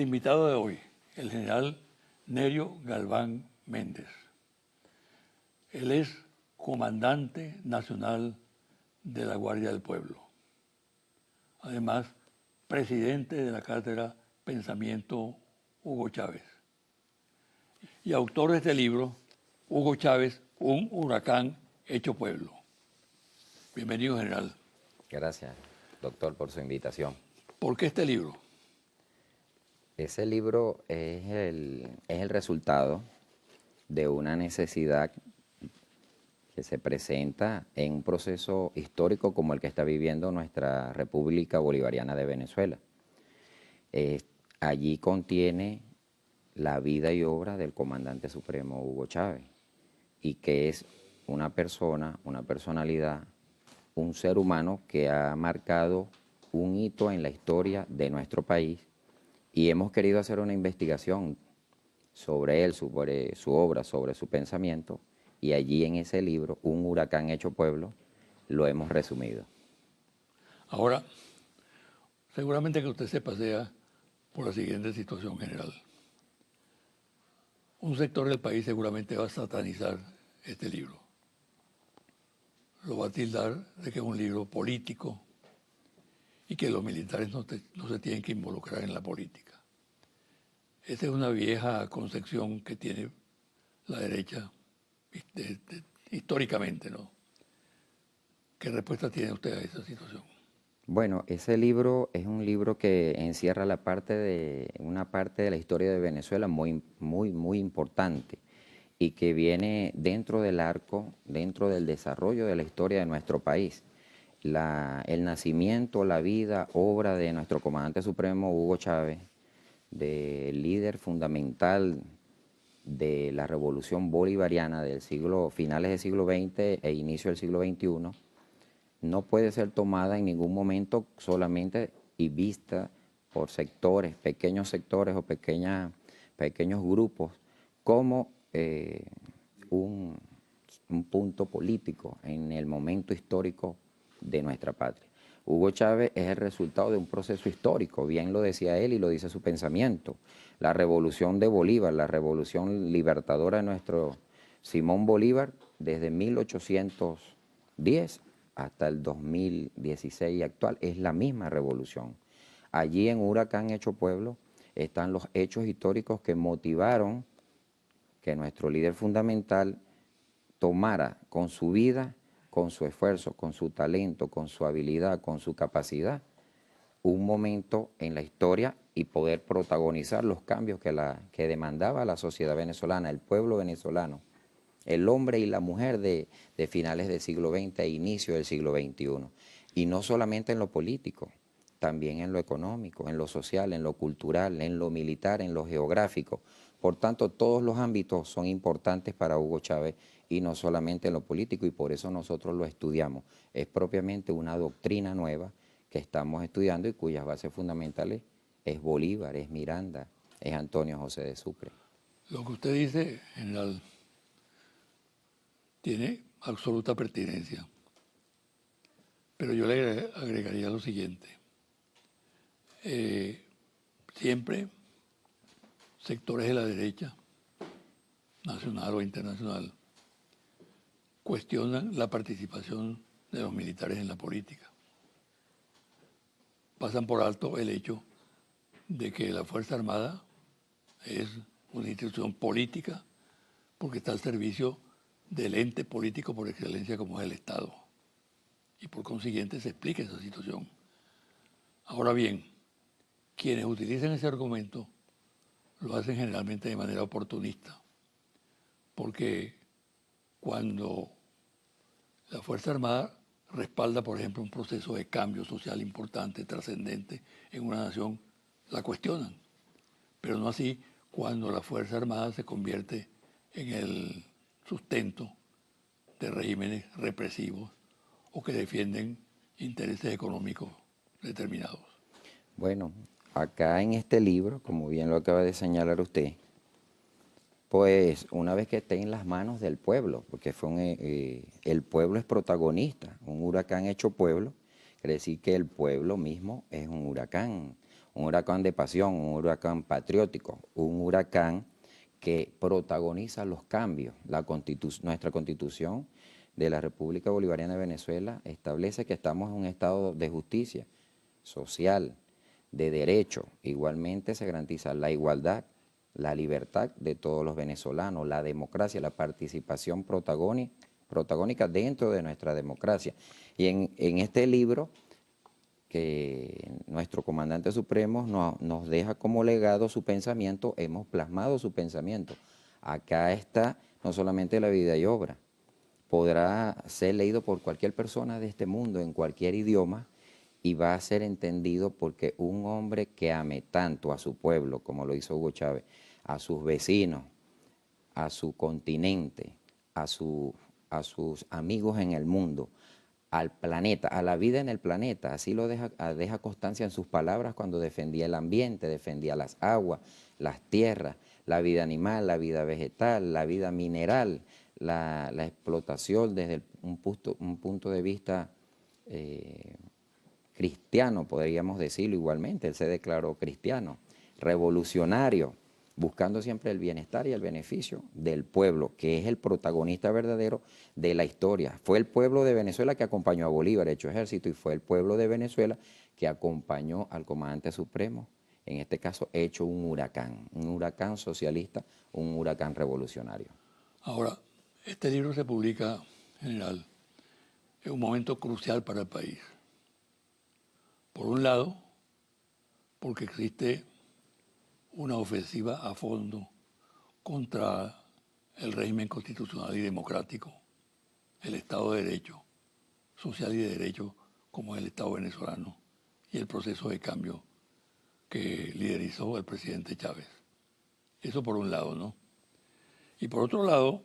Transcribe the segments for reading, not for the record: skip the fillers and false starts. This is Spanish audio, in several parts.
El invitado de hoy, el general Nerio Galván Méndez. Él es comandante nacional de la Guardia del Pueblo. Además, presidente de la cátedra Pensamiento Hugo Chávez. Y autor de este libro, Hugo Chávez, un huracán hecho pueblo. Bienvenido, general. Gracias, doctor, por su invitación. ¿Por qué este libro? Ese libro es el resultado de una necesidad que se presenta en un proceso histórico como el que está viviendo nuestra República Bolivariana de Venezuela. Allí contiene la vida y obra del comandante supremo Hugo Chávez, y que es una persona, una personalidad, un ser humano que ha marcado un hito en la historia de nuestro país, y hemos querido hacer una investigación sobre él, sobre su obra, sobre su pensamiento, y allí en ese libro, Un huracán hecho pueblo, lo hemos resumido. Ahora, seguramente que usted se pasea por la siguiente situación general. Un sector del país seguramente va a satanizar este libro. Lo va a tildar de que es un libro político y que los militares no se tienen que involucrar en la política. Esa es una vieja concepción que tiene la derecha históricamente, ¿no? ¿Qué respuesta tiene usted a esa situación? Bueno, ese libro es un libro que encierra una parte de la historia de Venezuela muy importante, y que viene dentro del arco, dentro del desarrollo de la historia de nuestro país. El nacimiento, la vida, obra de nuestro comandante supremo Hugo Chávez, del líder fundamental de la revolución bolivariana del finales del siglo XX e inicio del siglo XXI, no puede ser tomada en ningún momento solamente y vista por pequeños sectores o pequeños grupos, como un punto político en el momento histórico de nuestra patria. Hugo Chávez es el resultado de un proceso histórico, bien lo decía él y lo dice su pensamiento. La revolución de Bolívar, la revolución libertadora de nuestro Simón Bolívar, desde 1810 hasta el 2016 actual, es la misma revolución. Allí en Huracán Hecho Pueblo están los hechos históricos que motivaron que nuestro líder fundamental tomara con su vida, con su esfuerzo, con su talento, con su habilidad, con su capacidad, un momento en la historia y poder protagonizar los cambios que demandaba la sociedad venezolana, el pueblo venezolano, el hombre y la mujer de finales del siglo XX e inicio del siglo XXI. Y no solamente en lo político, también en lo económico, en lo social, en lo cultural, en lo militar, en lo geográfico. Por tanto, todos los ámbitos son importantes para Hugo Chávez, y no solamente en lo político, y por eso nosotros lo estudiamos. Es propiamente una doctrina nueva que estamos estudiando y cuyas bases fundamentales es Bolívar, es Miranda, es Antonio José de Sucre. Lo que usted dice, general, tiene absoluta pertinencia, pero yo le agregaría lo siguiente. Siempre sectores de la derecha, nacional o internacional, cuestionan la participación de los militares en la política. Pasan por alto el hecho de que la Fuerza Armada es una institución política porque está al servicio del ente político por excelencia como es el Estado. Y por consiguiente se explica esa situación. Ahora bien, quienes utilizan ese argumento lo hacen generalmente de manera oportunista, porque cuando la Fuerza Armada respalda, por ejemplo, un proceso de cambio social importante, trascendente en una nación, la cuestionan. Pero no así cuando la Fuerza Armada se convierte en el sustento de regímenes represivos o que defienden intereses económicos determinados. Bueno, acá en este libro, como bien lo acaba de señalar usted, pues una vez que esté en las manos del pueblo, porque el pueblo es protagonista, un huracán hecho pueblo, quiere decir que el pueblo mismo es un huracán. un huracán de pasión, un huracán patriótico, un huracán que protagoniza los cambios. Nuestra Constitución de la República Bolivariana de Venezuela establece que estamos en un estado de justicia social, de derecho. Igualmente se garantiza la igualdad, la libertad de todos los venezolanos, la democracia, la participación protagónica dentro de nuestra democracia. Y en este libro que nuestro comandante supremo nos deja como legado su pensamiento, hemos plasmado su pensamiento. Acá está no solamente la vida y obra, podrá ser leído por cualquier persona de este mundo en cualquier idioma y va a ser entendido porque un hombre que ame tanto a su pueblo, como lo hizo Hugo Chávez, a sus vecinos, a su continente, a sus amigos en el mundo, al planeta, a la vida en el planeta. Así lo deja constancia en sus palabras cuando defendía el ambiente, defendía las aguas, las tierras, la vida animal, la vida vegetal, la vida mineral, la explotación desde un punto de vista cristiano, podríamos decirlo igualmente. Él se declaró cristiano, revolucionario, buscando siempre el bienestar y el beneficio del pueblo, que es el protagonista verdadero de la historia. Fue el pueblo de Venezuela que acompañó a Bolívar, hecho ejército, y fue el pueblo de Venezuela que acompañó al comandante supremo, en este caso hecho un huracán socialista, un huracán revolucionario. Ahora, este libro se publica, general, en un momento crucial para el país. Por un lado, porque existe una ofensiva a fondo contra el régimen constitucional y democrático, el Estado de Derecho, social y de derecho, como es el Estado venezolano, y el proceso de cambio que liderizó el presidente Chávez. Eso por un lado, ¿no? Y por otro lado,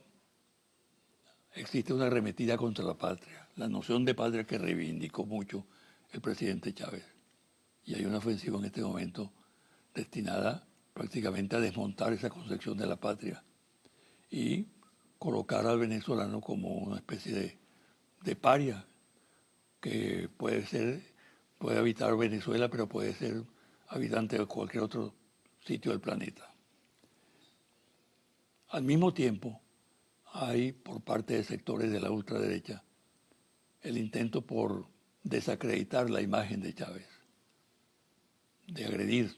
existe una arremetida contra la patria, la noción de patria que reivindicó mucho el presidente Chávez. Y hay una ofensiva en este momento destinada prácticamente a desmontar esa concepción de la patria y colocar al venezolano como una especie de paria que puede habitar Venezuela, pero puede ser habitante de cualquier otro sitio del planeta. Al mismo tiempo, hay por parte de sectores de la ultraderecha el intento por desacreditar la imagen de Chávez, de agredir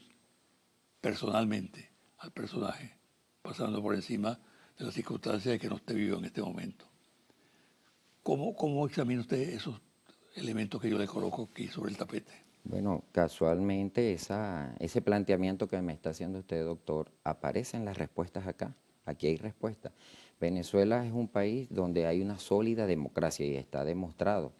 personalmente al personaje, pasando por encima de las circunstancias de que no esté vivo en este momento. ¿Cómo examina usted esos elementos que yo le coloco aquí sobre el tapete? Bueno, casualmente ese planteamiento que me está haciendo usted, doctor, aparece en las respuestas acá. Aquí hay respuestas. Venezuela es un país donde hay una sólida democracia y está demostrado.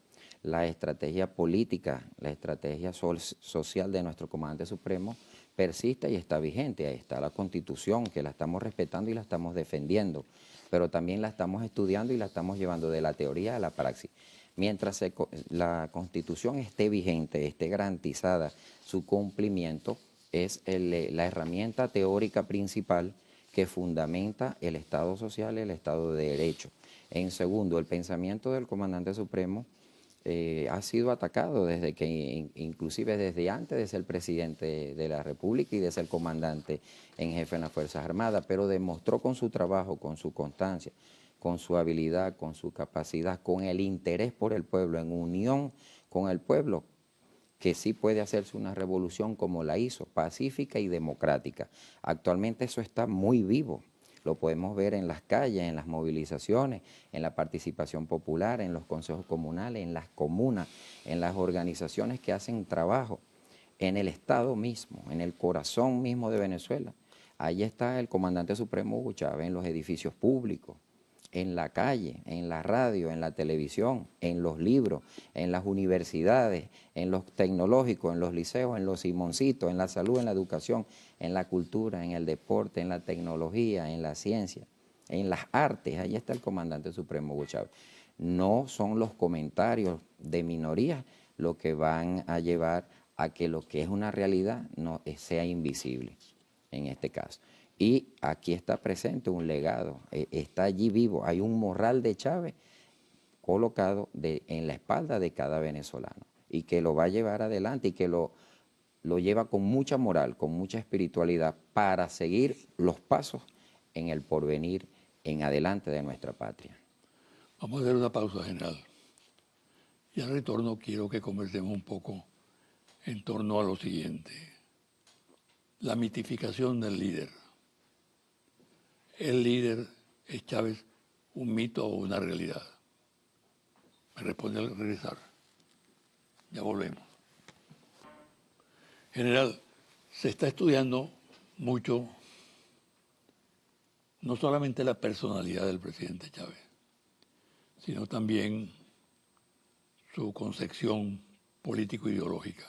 La estrategia política, la estrategia social de nuestro comandante supremo persiste y está vigente. Ahí está la Constitución, que la estamos respetando y la estamos defendiendo, pero también la estamos estudiando y la estamos llevando de la teoría a la praxis. Mientras la Constitución esté vigente, esté garantizada su cumplimiento, es la herramienta teórica principal que fundamenta el Estado social y el Estado de Derecho. En segundo, el pensamiento del comandante supremo ha sido atacado desde que, inclusive desde antes de ser presidente de la República y de ser comandante en jefe en las Fuerzas Armadas, pero demostró con su trabajo, con su constancia, con su habilidad, con su capacidad, con el interés por el pueblo, en unión con el pueblo, que sí puede hacerse una revolución como la hizo, pacífica y democrática. Actualmente eso está muy vivo. Lo podemos ver en las calles, en las movilizaciones, en la participación popular, en los consejos comunales, en las comunas, en las organizaciones que hacen trabajo, en el Estado mismo, en el corazón mismo de Venezuela. Ahí está el comandante supremo Hugo Chávez, en los edificios públicos, en la calle, en la radio, en la televisión, en los libros, en las universidades, en los tecnológicos, en los liceos, en los simoncitos, en la salud, en la educación, en la cultura, en el deporte, en la tecnología, en la ciencia, en las artes. Ahí está el comandante supremo Hugo Chávez. No son los comentarios de minorías lo que van a llevar a que lo que es una realidad no sea invisible en este caso. Y aquí está presente un legado, está allí vivo, hay un morral de Chávez colocado en la espalda de cada venezolano y que lo va a llevar adelante y que lo lo lleva con mucha moral, con mucha espiritualidad para seguir los pasos en el porvenir, en adelante de nuestra patria. Vamos a hacer una pausa, general. Y al retorno quiero que conversemos un poco en torno a lo siguiente. La mitificación del líder. ¿El líder es Chávez un mito o una realidad? Me responde al regresar. Ya volvemos. General, se está estudiando mucho no solamente la personalidad del presidente Chávez, sino también su concepción político-ideológica.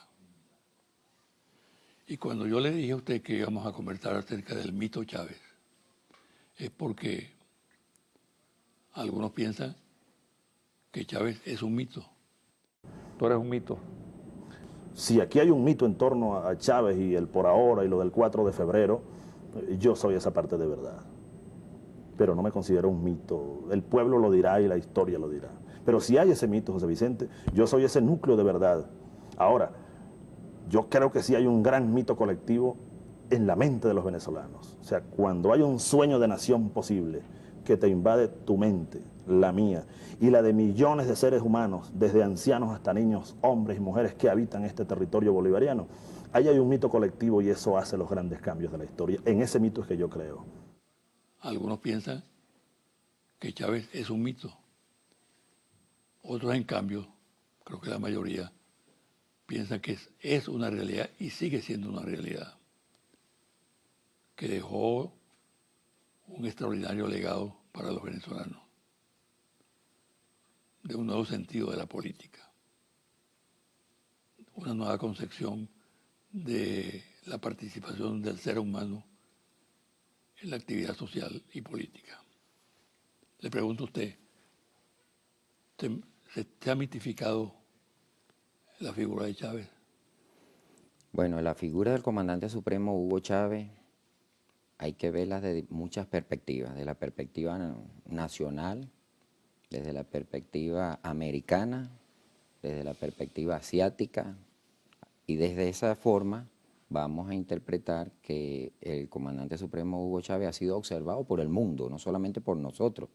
Y cuando yo le dije a usted que íbamos a conversar acerca del mito Chávez, es porque algunos piensan que Chávez es un mito. Tú eres un mito. Si aquí hay un mito en torno a Chávez y el por ahora y lo del 4 de febrero, yo soy esa parte de verdad. Pero no me considero un mito. El pueblo lo dirá y la historia lo dirá. Pero si hay ese mito, José Vicente, yo soy ese núcleo de verdad. Ahora, yo creo que sí hay un gran mito colectivo en la mente de los venezolanos. O sea, cuando hay un sueño de nación posible que te invade tu mente, la mía, y la de millones de seres humanos, desde ancianos hasta niños, hombres y mujeres que habitan este territorio bolivariano, ahí hay un mito colectivo y eso hace los grandes cambios de la historia. En ese mito es que yo creo. Algunos piensan que Chávez es un mito. Otros, en cambio, creo que la mayoría, piensan que es una realidad y sigue siendo una realidad, que dejó un extraordinario legado para los venezolanos, de un nuevo sentido de la política, una nueva concepción de la participación del ser humano en la actividad social y política. Le pregunto a usted, ¿se ha mitificado la figura de Chávez? Bueno, la figura del comandante supremo Hugo Chávez hay que verla desde muchas perspectivas, de la perspectiva nacional, desde la perspectiva americana, desde la perspectiva asiática, y desde esa forma vamos a interpretar que el comandante supremo Hugo Chávez ha sido observado por el mundo, no solamente por nosotros.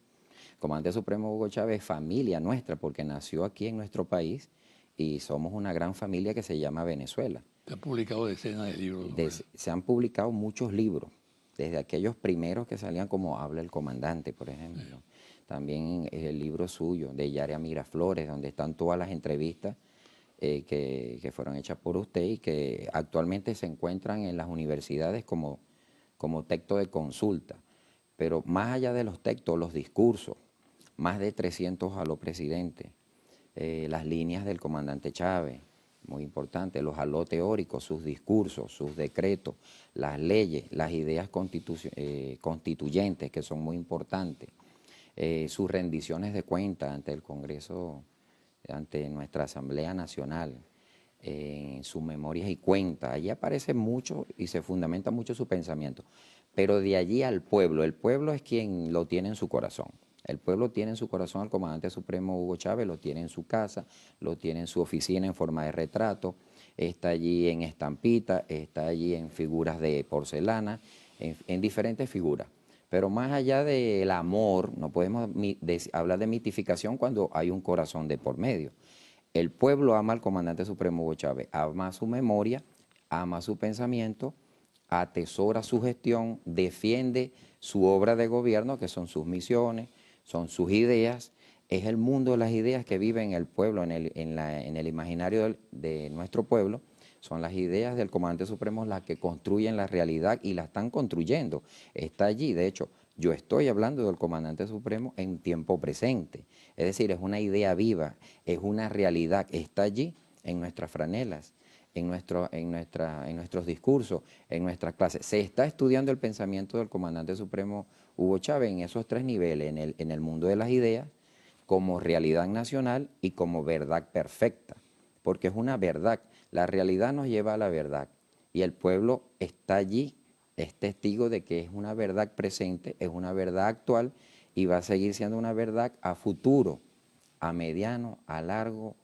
El comandante supremo Hugo Chávez es familia nuestra porque nació aquí en nuestro país y somos una gran familia que se llama Venezuela. Se han publicado decenas de libros. Se han publicado muchos libros, desde aquellos primeros que salían como Habla el Comandante, por ejemplo. Sí. También el libro suyo, de Yaria Miraflores, donde están todas las entrevistas que fueron hechas por usted y que actualmente se encuentran en las universidades como texto de consulta. Pero más allá de los textos, los discursos, más de 300 a los presidentes, las líneas del comandante Chávez, muy importante, los halos teóricos, sus discursos, sus decretos, las leyes, las ideas constituyentes, que son muy importantes, sus rendiciones de cuentas ante el Congreso, ante nuestra Asamblea Nacional, sus memorias y cuentas. Allí aparece mucho y se fundamenta mucho su pensamiento. Pero de allí al pueblo, el pueblo es quien lo tiene en su corazón. El pueblo tiene en su corazón al comandante supremo Hugo Chávez, lo tiene en su casa, lo tiene en su oficina en forma de retrato, está allí en estampita, está allí en figuras de porcelana, en diferentes figuras. Pero más allá del amor, no podemos hablar de mitificación cuando hay un corazón de por medio. El pueblo ama al comandante supremo Hugo Chávez, ama su memoria, ama su pensamiento, atesora su gestión, defiende su obra de gobierno, que son sus misiones, son sus ideas, es el mundo de las ideas que vive en el pueblo, en el imaginario de nuestro pueblo. Son las ideas del comandante supremo las que construyen la realidad y la están construyendo. Está allí, de hecho, yo estoy hablando del comandante supremo en tiempo presente. Es decir, es una idea viva, es una realidad, está allí en nuestras franelas, en nuestros discursos, en nuestras clases. Se está estudiando el pensamiento del comandante supremo Hugo Chávez en esos tres niveles, en el mundo de las ideas, como realidad nacional y como verdad perfecta, porque es una verdad. La realidad nos lleva a la verdad y el pueblo está allí, es testigo de que es una verdad presente, es una verdad actual y va a seguir siendo una verdad a futuro, a mediano, a largo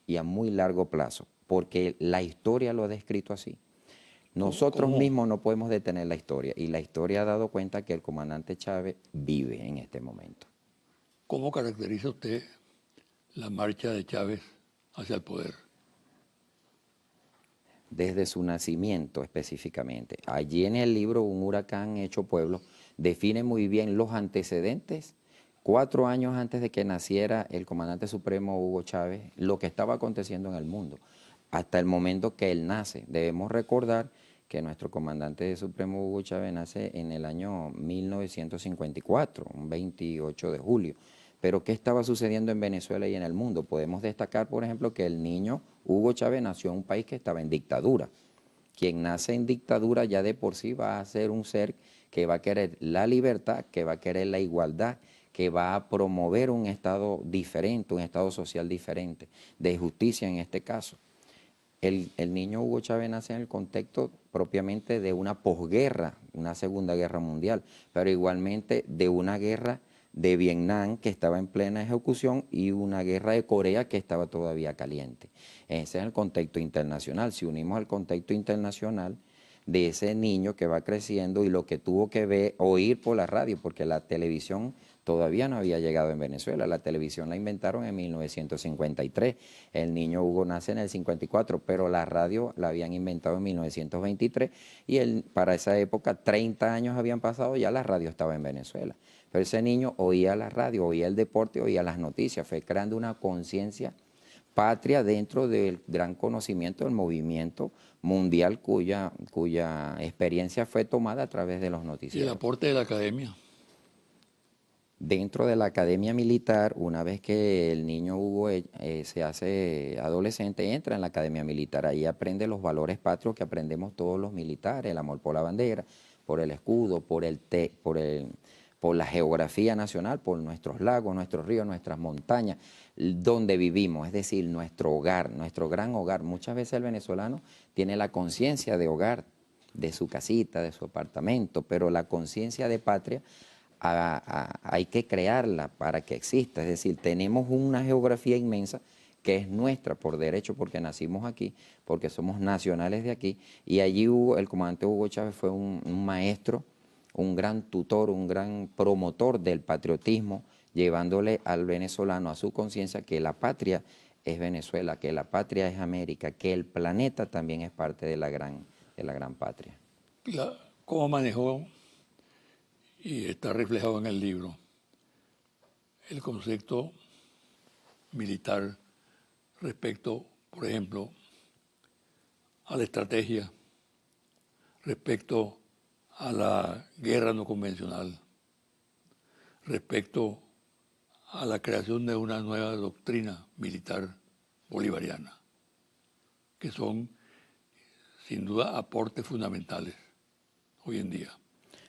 y a muy largo plazo. porque la historia lo ha descrito así. Nosotros ¿Cómo? mismos no podemos detener la historia y la historia ha dado cuenta que el comandante Chávez vive en este momento. ¿Cómo caracteriza usted la marcha de Chávez hacia el poder? Desde su nacimiento específicamente. Allí en el libro Un huracán hecho pueblo define muy bien los antecedentes, 4 años antes de que naciera el comandante supremo Hugo Chávez, lo que estaba aconteciendo en el mundo, hasta el momento que él nace. Debemos recordar que nuestro comandante supremo Hugo Chávez nace en el año 1954, un 28 de julio. Pero ¿qué estaba sucediendo en Venezuela y en el mundo? Podemos destacar, por ejemplo, que el niño Hugo Chávez nació en un país que estaba en dictadura. Quien nace en dictadura ya de por sí va a ser un ser que va a querer la libertad, que va a querer la igualdad, que va a promover un Estado diferente, un Estado social diferente, de justicia en este caso. El niño Hugo Chávez nace en el contexto propiamente de una posguerra, una Segunda Guerra Mundial, pero igualmente de una guerra de Vietnam que estaba en plena ejecución y una guerra de Corea que estaba todavía caliente. Ese es el contexto internacional. Si unimos al contexto internacional de ese niño que va creciendo y lo que tuvo que ver, oír por la radio, porque la televisión todavía no había llegado en Venezuela. La televisión la inventaron en 1953. El niño Hugo nace en el 54, pero la radio la habían inventado en 1923 y para esa época, 30 años habían pasado, ya la radio estaba en Venezuela. Pero ese niño oía la radio, oía el deporte, oía las noticias, fue creando una conciencia patria dentro del gran conocimiento del movimiento mundial cuya experiencia fue tomada a través de los Y el noticieros. aporte de la academia. Dentro de la academia militar, una vez que el niño Hugo se hace adolescente, entra en la academia militar. Ahí aprende los valores patrios que aprendemos todos los militares, el amor por la bandera, por el escudo, por la geografía nacional, por nuestros lagos, nuestros ríos, nuestras montañas, donde vivimos, es decir, nuestro hogar, nuestro gran hogar. Muchas veces el venezolano tiene la conciencia de hogar, de su casita, de su apartamento, pero la conciencia de patria hay que crearla para que exista. Es decir, tenemos una geografía inmensa que es nuestra por derecho, porque nacimos aquí, porque somos nacionales de aquí, y allí el comandante Hugo Chávez fue un maestro, un gran tutor, un gran promotor del patriotismo, llevándole al venezolano a su conciencia que la patria es Venezuela, que la patria es América, que el planeta también es parte de la gran patria. ¿Cómo manejó, y está reflejado en el libro, el concepto militar respecto, por ejemplo, a la estrategia, respecto a la guerra no convencional, respecto a la creación de una nueva doctrina militar bolivariana, que son sin duda aportes fundamentales hoy en día?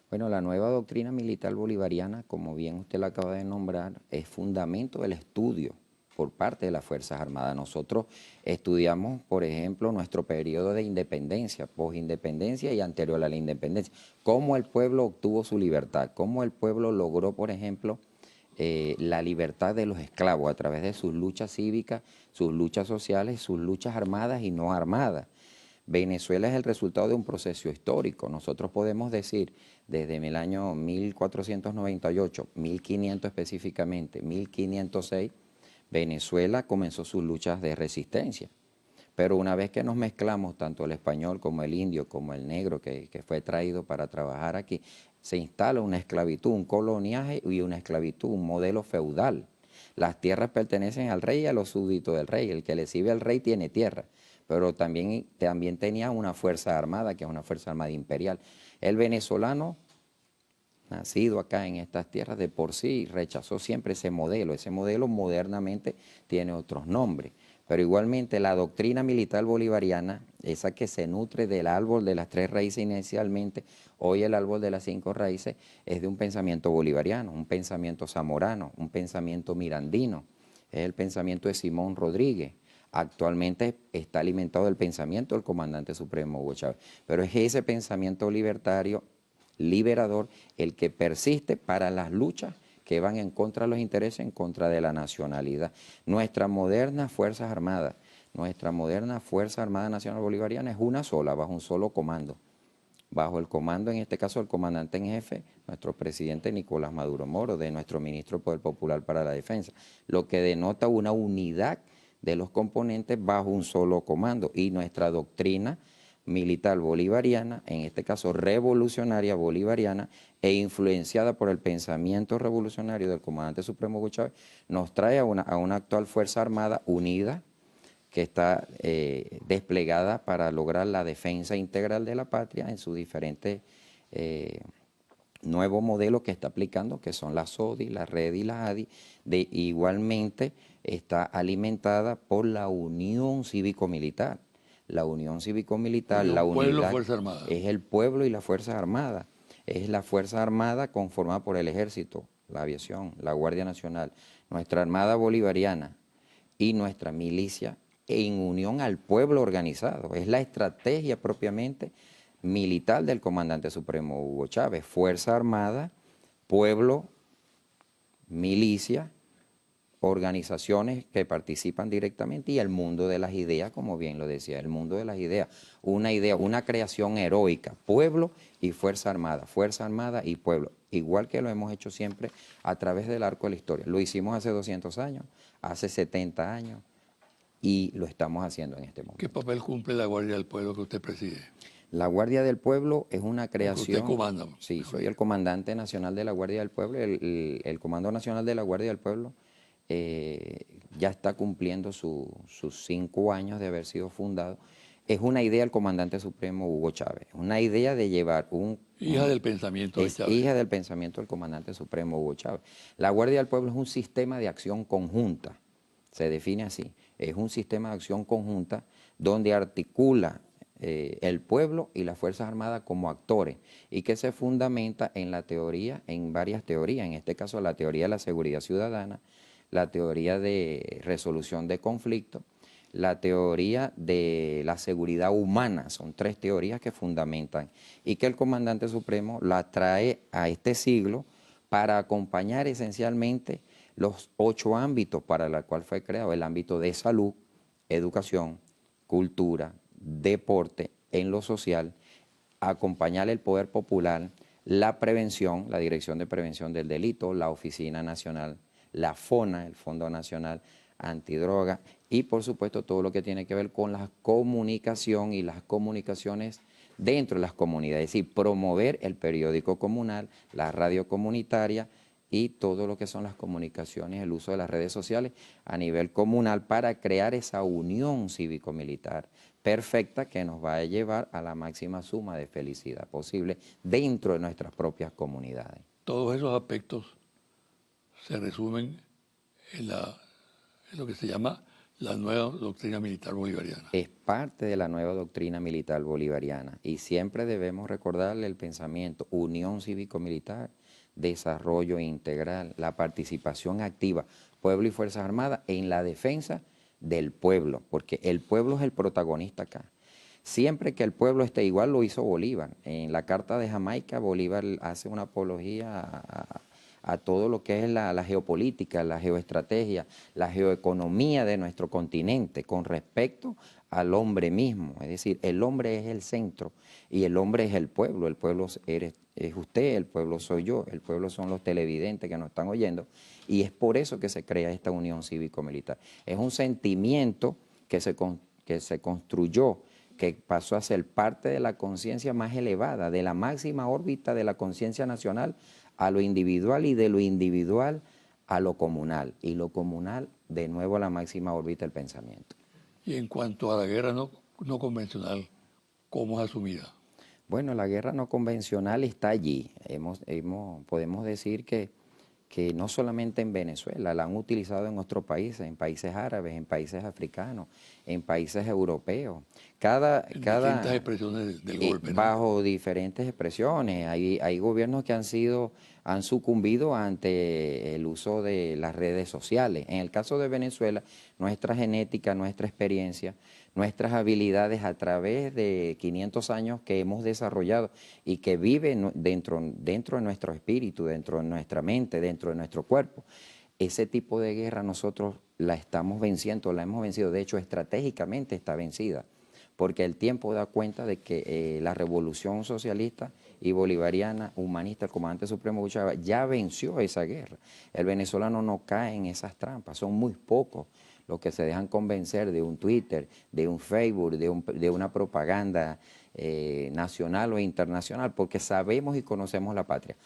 Bueno, la nueva doctrina militar bolivariana, como bien usted la acaba de nombrar, es fundamento del estudio por parte de las Fuerzas Armadas. Nosotros estudiamos, por ejemplo, nuestro periodo de independencia, posindependencia y anterior a la independencia, cómo el pueblo obtuvo su libertad, cómo el pueblo logró, por ejemplo, la libertad de los esclavos a través de sus luchas cívicas, sus luchas sociales, sus luchas armadas y no armadas. Venezuela es el resultado de un proceso histórico. Nosotros podemos decir desde el año 1498, 1500 específicamente, 1506, Venezuela comenzó sus luchas de resistencia. Pero una vez que nos mezclamos, tanto el español como el indio, como el negro que fue traído para trabajar aquí, se instala una esclavitud, un coloniaje y una esclavitud, un modelo feudal. Las tierras pertenecen al rey y a los súbditos del rey. El que le sirve al rey tiene tierra, pero también tenía una fuerza armada, que es una fuerza armada imperial. El venezolano, nacido acá en estas tierras, de por sí rechazó siempre ese modelo modernamente tiene otros nombres, pero igualmente la doctrina militar bolivariana, esa que se nutre del árbol de las 3 raíces inicialmente, hoy el árbol de las 5 raíces, es de un pensamiento bolivariano, un pensamiento zamorano, un pensamiento mirandino, es el pensamiento de Simón Rodríguez. Actualmente está alimentado del pensamiento del comandante supremo Hugo Chávez, pero es ese pensamiento libertario, liberador, el que persiste para las luchas que van en contra de los intereses, en contra de la nacionalidad. Nuestras modernas Fuerzas Armadas, nuestra moderna Fuerza Armada Nacional Bolivariana es una sola, bajo un solo comando. Bajo el comando, en este caso, el comandante en jefe, nuestro presidente Nicolás Maduro Moro, de nuestro ministro del Poder Popular para la Defensa, lo que denota una unidad de los componentes bajo un solo comando, y nuestra doctrina militar bolivariana, en este caso revolucionaria bolivariana, e influenciada por el pensamiento revolucionario del comandante supremo Hugo Chávez, nos trae a una actual Fuerza Armada unida, que está desplegada para lograr la defensa integral de la patria en sus diferentes nuevos modelos que está aplicando, que son la SODI, la RED y la ADI. Igualmente está alimentada por la Unión Cívico-Militar. La Unión Cívico-Militar, la Pueblo, unidad, Fuerza Armada. es el pueblo y las Fuerzas Armadas. Es la Fuerza Armada conformada por el Ejército, la Aviación, la Guardia Nacional, nuestra Armada Bolivariana y nuestra milicia, en unión al pueblo organizado. Es la estrategia propiamente militar del comandante supremo Hugo Chávez. Fuerza Armada, pueblo, milicia, organizaciones que participan directamente, y el mundo de las ideas, como bien lo decía, el mundo de las ideas, una creación heroica, pueblo y Fuerza Armada y pueblo, igual que lo hemos hecho siempre a través del arco de la historia. Lo hicimos hace 200 años, hace 70 años, y lo estamos haciendo en este momento. ¿Qué papel cumple la Guardia del Pueblo que usted preside? La Guardia del Pueblo es una creación... Usted comanda. Sí, soy el comandante nacional de la Guardia del Pueblo. El Comando Nacional de la Guardia del Pueblo ya está cumpliendo sus 5 años de haber sido fundado. Es una idea del comandante supremo Hugo Chávez, una idea de llevar Hija del pensamiento de Chávez. Hija del pensamiento del comandante supremo Hugo Chávez. La Guardia del Pueblo es un sistema de acción conjunta, se define así. Es un sistema de acción conjunta donde articula el pueblo y las Fuerzas Armadas como actores, y que se fundamenta en la teoría, en varias teorías, en este caso la teoría de la seguridad ciudadana, la teoría de resolución de conflictos, la teoría de la seguridad humana. Son 3 teorías que fundamentan, y que el comandante supremo la trae a este siglo para acompañar esencialmente los 8 ámbitos para los cuales fue creado: el ámbito de salud, educación, cultura, deporte, en lo social, acompañar el poder popular, la prevención, la Dirección de Prevención del Delito, la Oficina Nacional, la FONA, el Fondo Nacional Antidroga, y por supuesto todo lo que tiene que ver con la comunicación y las comunicaciones dentro de las comunidades, es decir, promover el periódico comunal, la radio comunitaria y todo lo que son las comunicaciones, el uso de las redes sociales a nivel comunal, para crear esa unión cívico-militar perfecta que nos va a llevar a la máxima suma de felicidad posible dentro de nuestras propias comunidades. Todos esos aspectos se resumen en lo que se llama la nueva doctrina militar bolivariana. Es parte de la nueva doctrina militar bolivariana, y siempre debemos recordarle el pensamiento: unión cívico-militar, desarrollo integral, la participación activa, pueblo y Fuerzas Armadas en la defensa del pueblo, porque el pueblo es el protagonista acá. Siempre que el pueblo esté, igual lo hizo Bolívar. En la Carta de Jamaica, Bolívar hace una apología a todo lo que es la geopolítica, la geoestrategia, la geoeconomía de nuestro continente con respecto al hombre mismo. Es decir, el hombre es el centro y el hombre es el pueblo es usted, el pueblo soy yo, el pueblo son los televidentes que nos están oyendo, y es por eso que se crea esta unión cívico-militar. Es un sentimiento que se construyó, que pasó a ser parte de la conciencia más elevada, de la máxima órbita de la conciencia nacional, a lo individual, y de lo individual a lo comunal, y lo comunal de nuevo a la máxima órbita del pensamiento. Y en cuanto a la guerra no convencional, ¿cómo es asumida? Bueno, la guerra no convencional está allí. Podemos decir que no solamente en Venezuela, la han utilizado en otros países, en países árabes, en países africanos, en países europeos. Distintas expresiones del golpe, ¿no? Bajo diferentes expresiones. Hay gobiernos que han sucumbido ante el uso de las redes sociales. En el caso de Venezuela, nuestra genética, nuestra experiencia, nuestras habilidades a través de 500 años que hemos desarrollado y que viven dentro de nuestro espíritu, dentro de nuestra mente, dentro de nuestro cuerpo. Ese tipo de guerra nosotros la estamos venciendo, la hemos vencido. De hecho, estratégicamente está vencida, porque el tiempo da cuenta de que la revolución socialista y bolivariana, humanista, el comandante supremo Hugo Chávez, ya venció esa guerra. El venezolano no cae en esas trampas, son muy pocos los que se dejan convencer de un Twitter, de un Facebook, de una propaganda nacional o internacional, porque sabemos y conocemos la patria.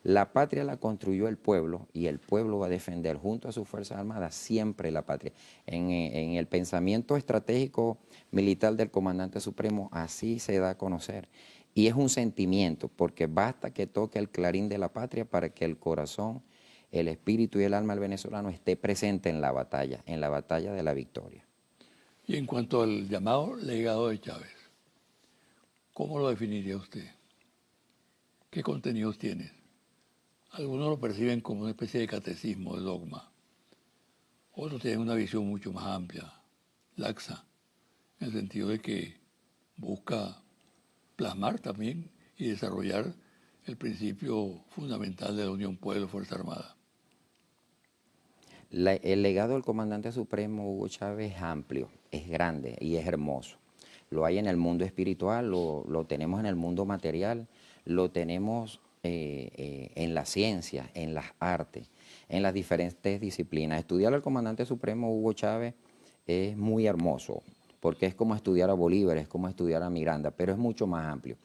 La patria la construyó el pueblo y el pueblo va a defender junto a sus Fuerzas Armadas siempre la patria. En el pensamiento estratégico militar del comandante supremo así se da a conocer. Y es un sentimiento, porque basta que toque el clarín de la patria para que el corazón, el espíritu y el alma del venezolano esté presente en la batalla de la victoria. Y en cuanto al llamado legado de Chávez, ¿cómo lo definiría usted? ¿Qué contenidos tiene? Algunos lo perciben como una especie de catecismo, de dogma. Otros tienen una visión mucho más amplia, laxa, en el sentido de que busca plasmar también y desarrollar el principio fundamental de la unión pueblo-Fuerza Armada. El legado del comandante supremo Hugo Chávez es amplio, es grande y es hermoso. Lo hay en el mundo espiritual, lo tenemos en el mundo material, lo tenemos en la ciencia, en las artes, en las diferentes disciplinas. Estudiar al comandante supremo Hugo Chávez es muy hermoso, porque es como estudiar a Bolívar, es como estudiar a Miranda, pero es mucho más amplio.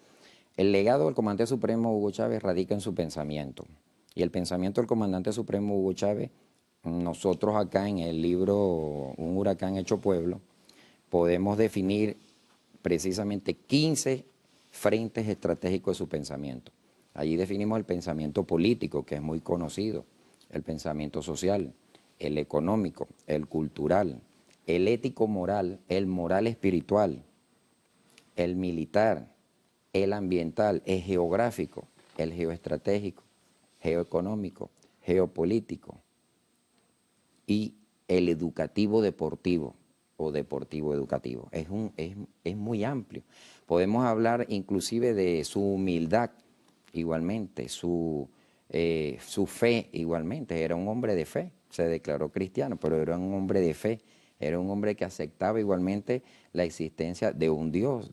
El legado del comandante supremo Hugo Chávez radica en su pensamiento, y el pensamiento del comandante supremo Hugo Chávez, nosotros acá en el libro Un huracán hecho pueblo, podemos definir precisamente 15 frentes estratégicos de su pensamiento. Allí definimos el pensamiento político, que es muy conocido, el pensamiento social, el económico, el cultural, el ético-moral, el moral espiritual, el militar, el ambiental, el geográfico, el geoestratégico, geoeconómico, geopolítico y el educativo deportivo o deportivo educativo. Es muy amplio. Podemos hablar inclusive de su humildad igualmente, su fe igualmente. Era un hombre de fe, se declaró cristiano, pero era un hombre de fe, era un hombre que aceptaba igualmente la existencia de un Dios,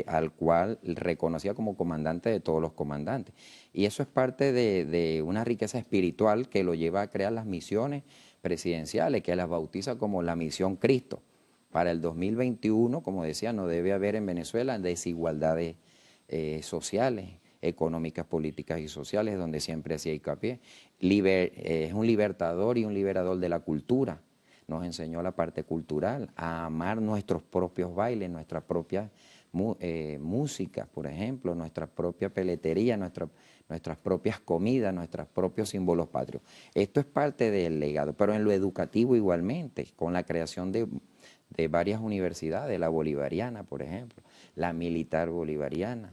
al cual reconocía como comandante de todos los comandantes. Y eso es parte de una riqueza espiritual que lo lleva a crear las misiones presidenciales, que las bautiza como la misión Cristo. Para el 2021, como decía, no debe haber en Venezuela desigualdades sociales, económicas, políticas y sociales, donde siempre hacía hincapié. Es un libertador y un liberador de la cultura. Nos enseñó la parte cultural, a amar nuestros propios bailes, nuestras propias música, por ejemplo, nuestra propia peletería, nuestras propias comidas, nuestros propios símbolos patrios. Esto es parte del legado, pero en lo educativo igualmente, con la creación de varias universidades, la bolivariana, por ejemplo, la militar bolivariana,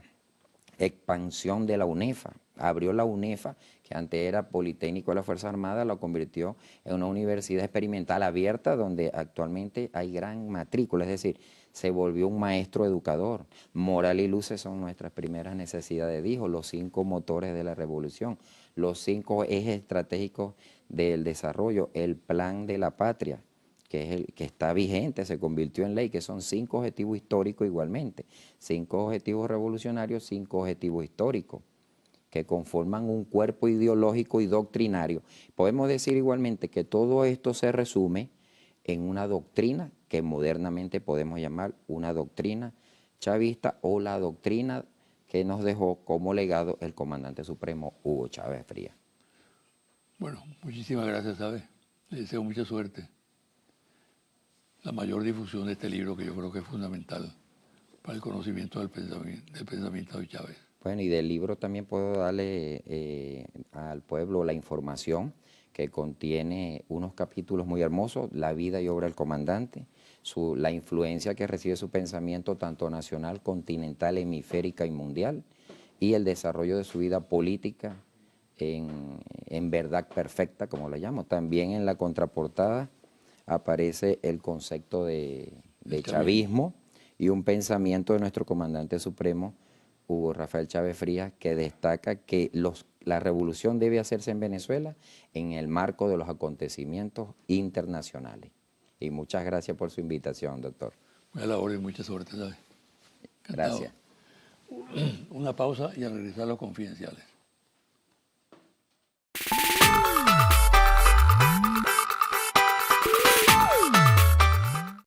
expansión de la UNEFA, abrió la UNEFA, que antes era Politécnico de la Fuerza Armada, la convirtió en una universidad experimental abierta donde actualmente hay gran matrícula, es decir, se volvió un maestro educador. Moral y luces son nuestras primeras necesidades, dijo, los 5 motores de la revolución, los 5 ejes estratégicos del desarrollo, el plan de la patria, que es el que está vigente, se convirtió en ley, que son 5 objetivos históricos igualmente, 5 objetivos revolucionarios, 5 objetivos históricos, que conforman un cuerpo ideológico y doctrinario. Podemos decir igualmente que todo esto se resume en una doctrina que modernamente podemos llamar una doctrina chavista o la doctrina que nos dejó como legado el comandante supremo Hugo Chávez Frías. Bueno, muchísimas gracias, ¿sabes? Le deseo mucha suerte. La mayor difusión de este libro, que yo creo que es fundamental para el conocimiento del pensamiento de Chávez. Bueno, y del libro también puedo darle al pueblo la información que contiene unos capítulos muy hermosos, la vida y obra del comandante, la influencia que recibe su pensamiento tanto nacional, continental, hemisférica y mundial, y el desarrollo de su vida política en verdad perfecta, como la llamo. También en la contraportada aparece el concepto de chavismo y un pensamiento de nuestro comandante supremo, Hugo Rafael Chávez Frías, que destaca que la revolución debe hacerse en Venezuela en el marco de los acontecimientos internacionales. Y muchas gracias por su invitación, doctor. Muy a la hora y mucha suerte, ¿sabes? Encantado. Gracias. Una pausa y a regresar a los confidenciales.